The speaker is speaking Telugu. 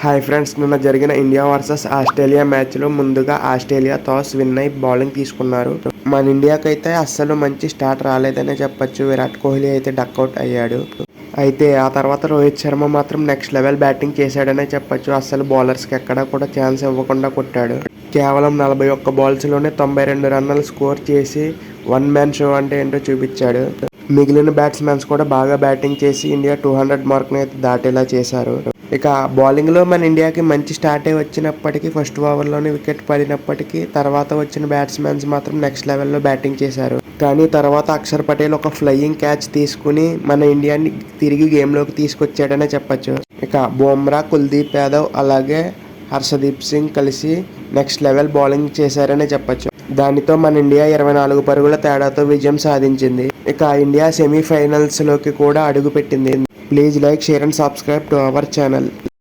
హాయ్ ఫ్రెండ్స్, నిన్న జరిగిన ఇండియా వర్సెస్ ఆస్ట్రేలియా మ్యాచ్లో ముందుగా ఆస్ట్రేలియా టాస్ విన్ అయి బౌలింగ్ తీసుకున్నారు. మన ఇండియాకైతే అస్సలు మంచి స్టార్ట్ రాలేదనే చెప్పొచ్చు. విరాట్ కోహ్లీ అయితే డక్అవుట్ అయ్యాడు. అయితే ఆ తర్వాత రోహిత్ శర్మ మాత్రం నెక్స్ట్ లెవెల్ బ్యాటింగ్ చేశాడనే చెప్పొచ్చు. అస్సలు బౌలర్స్కి ఎక్కడా కూడా ఛాన్స్ ఇవ్వకుండా కొట్టాడు. కేవలం 41 బాల్స్లోనే 92 రన్నులు స్కోర్ చేసి వన్ మ్యాన్ షో అంటే ఏంటో చూపించాడు. మిగిలిన బ్యాట్స్మెన్స్ కూడా బాగా బ్యాటింగ్ చేసి ఇండియా 200 మార్క్ని అయితే దాటేలా చేశారు. ఇక బౌలింగ్లో మన ఇండియాకి మంచి స్టార్టే వచ్చినప్పటికీ ఫస్ట్ ఓవర్లోనే వికెట్ పడినప్పటికీ తర్వాత వచ్చిన బ్యాట్స్మెన్స్ మాత్రం నెక్స్ట్ లెవెల్లో బ్యాటింగ్ చేశారు. కానీ తర్వాత అక్షర్ పటేల్ ఒక ఫ్లయింగ్ క్యాచ్ తీసుకుని మన ఇండియాని తిరిగి గేమ్లోకి తీసుకొచ్చాడనే చెప్పొచ్చు. ఇక బుమ్రా, కుల్దీప్ యాదవ్ అలాగే హర్షదీప్ సింగ్ కలిసి నెక్స్ట్ లెవెల్ బౌలింగ్ చేశారనే చెప్పొచ్చు. దానితో మన ఇండియా 24 పరుగుల తేడాతో విజయం సాధించింది. ఇక ఇండియా సెమీఫైనల్స్లోకి కూడా అడుగుపెట్టింది. Please like, share and subscribe to our channel.